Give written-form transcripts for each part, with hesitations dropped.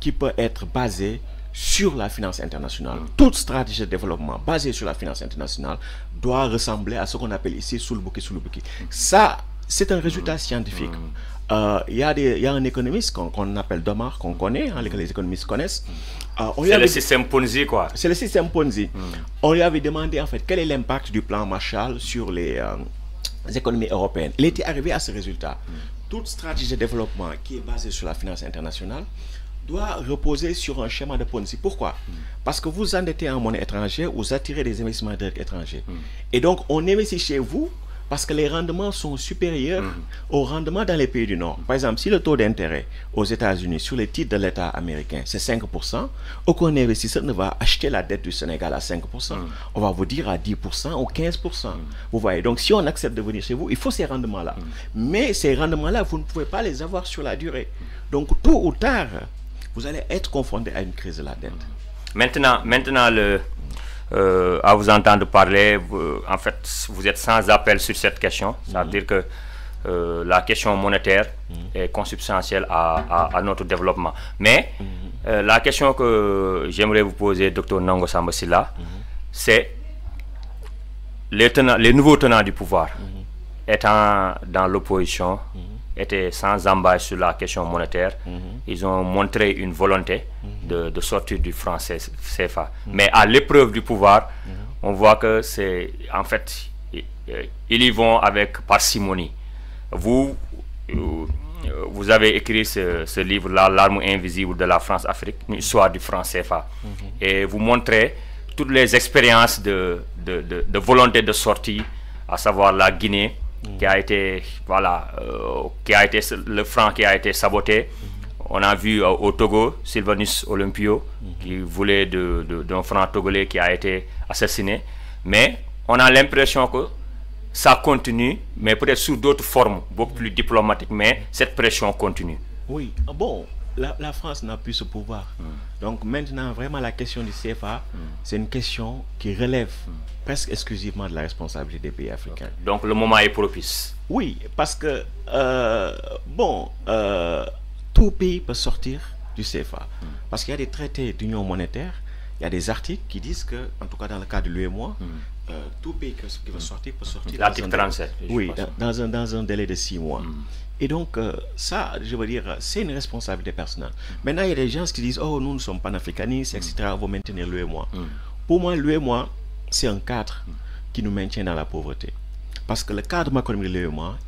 qui peut être basé sur la finance internationale. Toute stratégie de développement basée sur la finance internationale doit ressembler à ce qu'on appelle ici Sulbuki. Ça, c'est un résultat scientifique. Il y a un économiste qu'on appelle Domar, qu'on connaît, que les économistes connaissent. C'est le système Ponzi, quoi. C'est le système Ponzi. On lui avait demandé, en fait, quel est l'impact du plan Marshall sur les économies européennes. Il était arrivé à ce résultat. Toute stratégie de développement qui est basée sur la finance internationale doit reposer sur un schéma de Ponzi. Pourquoi? Parce que vous endettez en monnaie étrangère, vous attirez des investissements directs étrangers. Et donc, on investit chez vous parce que les rendements sont supérieurs aux rendements dans les pays du Nord. Par exemple, si le taux d'intérêt aux États-Unis sur les titres de l'État américain, c'est 5%, aucun investisseur ne va acheter la dette du Sénégal à 5%. On va vous dire à 10% ou 15%. Vous voyez, donc si on accepte de venir chez vous, il faut ces rendements-là. Mais ces rendements-là, vous ne pouvez pas les avoir sur la durée. Donc, tôt ou tard, vous allez être confronté à une crise de la dette. Maintenant à vous entendre parler, en fait, vous êtes sans appel sur cette question. Ça veut dire que la question monétaire est consubstantielle à notre développement. Mais la question que j'aimerais vous poser, Dr Nango Samba Sylla, c'est les nouveaux tenants du pouvoir, étant dans l'opposition, étaient sans embâche sur la question monétaire. Ils ont montré une volonté de sortir du franc CFA. Mais à l'épreuve du pouvoir, on voit que c'est, en fait, ils y vont avec parcimonie. Vous avez écrit ce livre-là, L'arme invisible de la France-Afrique, une histoire du franc CFA. Et vous montrez toutes les expériences de volonté de sortie, à savoir la Guinée, qui a été, voilà, le franc qui a été saboté. On a vu au Togo, Sylvanus Olympio, qui voulait d'un franc togolais qui a été assassiné. Mais on a l'impression que ça continue, mais peut-être sous d'autres formes, beaucoup plus diplomatiques, mais cette pression continue. Oui, bon, la France n'a plus ce pouvoir. Donc maintenant, vraiment, la question du CFA, c'est une question qui relève presque exclusivement de la responsabilité des pays africains. Donc le moment est propice. Oui, parce que, tout pays peut sortir du CFA. Parce qu'il y a des traités d'union monétaire, il y a des articles qui disent que, en tout cas dans le cas de l'UEMOA, tout pays qui veut sortir peut sortir. L'article 37. Oui, dans un délai de 6 mois. Et donc, ça, je veux dire, c'est une responsabilité personnelle. Maintenant, il y a des gens qui disent, oh, nous ne sommes pas panafricanistes, etc., on va maintenir l'UEMOA. Pour moi, l'UEMOA, c'est un cadre qui nous maintient dans la pauvreté. Parce que le cadre macroéconomique de l'UEMOA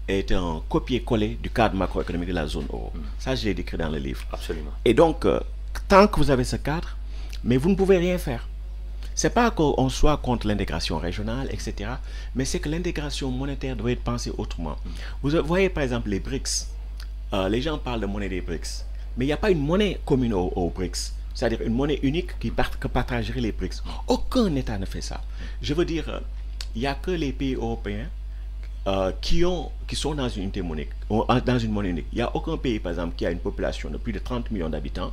est un copier-coller du cadre macroéconomique de la zone euro. Ça, je l'ai décrit dans le livre. Absolument. Et donc, tant que vous avez ce cadre, mais vous ne pouvez rien faire. C'est pas qu'on soit contre l'intégration régionale, etc., mais c'est que l'intégration monétaire doit être pensée autrement. Vous voyez par exemple les BRICS. Les gens parlent de monnaie des BRICS, mais il n'y a pas une monnaie commune aux BRICS. C'est-à-dire une monnaie unique que partagerait les BRICS. Aucun État ne fait ça. Je veux dire, il n'y a que les pays européens qui sont dans une unité monnaie, dans une monnaie unique. Il n'y a aucun pays, par exemple, qui a une population de plus de 30 millions d'habitants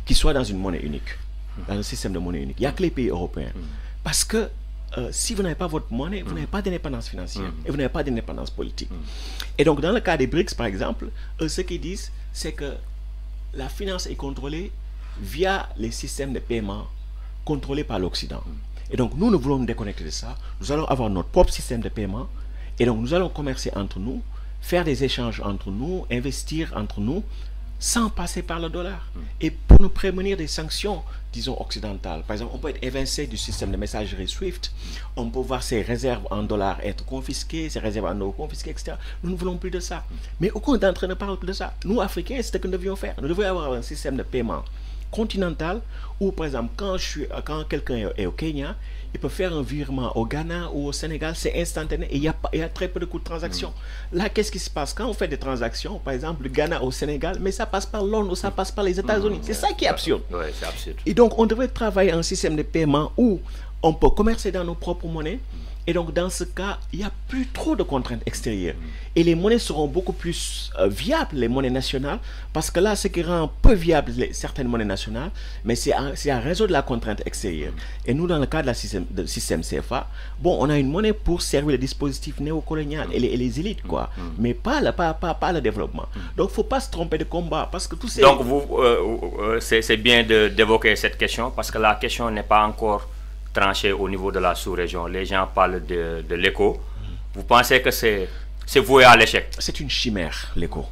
qui soit dans une monnaie unique, dans un système de monnaie unique. Il n'y a que les pays européens. Parce que si vous n'avez pas votre monnaie, vous n'avez pas d'indépendance financière et vous n'avez pas d'indépendance politique. Et donc, dans le cas des BRICS, par exemple, ce qu'ils disent, c'est que la finance est contrôlée via les systèmes de paiement contrôlés par l'Occident. Et donc, nous voulons nous déconnecter de ça. Nous allons avoir notre propre système de paiement. Et donc, nous allons commercer entre nous, faire des échanges entre nous, investir entre nous, sans passer par le dollar. Et pour nous prémunir des sanctions, disons, occidentales. Par exemple, on peut être évincé du système de messagerie SWIFT. On peut voir ses réserves en dollars être confisquées, ses réserves en euros confisquées, etc. Nous ne voulons plus de ça. Mais aucun d'entre eux ne parle de ça. Nous, Africains, c'est ce que nous devions faire. Nous devions avoir un système de paiement continental où, par exemple, quand quelqu'un est au Kenya, il peut faire un virement au Ghana ou au Sénégal, c'est instantané et il y a très peu de coûts de transaction. Là, qu'est-ce qui se passe? Quand on fait des transactions, par exemple, du Ghana au Sénégal, mais ça passe par Londres ou ça passe par les États-Unis. C'est ça qui est absurde. Ouais, c'est absurde. Et donc, on devrait travailler un système de paiement où on peut commercer dans nos propres monnaies. Et donc, dans ce cas, il n'y a plus trop de contraintes extérieures. Et les monnaies seront beaucoup plus viables, les monnaies nationales, parce que là, ce qui rend peu viable certaines monnaies nationales, mais c'est à raison de la contrainte extérieure. Et nous, dans le cas de la système CFA, bon, on a une monnaie pour servir le dispositif néocolonial et les élites, quoi, mais pas le développement. Donc, il ne faut pas se tromper de combat, parce que tout c'est... Donc, c'est bien d'évoquer cette question, parce que la question n'est pas encore tranché au niveau de la sous-région. Les gens parlent de l'éco. Vous pensez que c'est voué à l'échec? C'est une chimère, l'éco.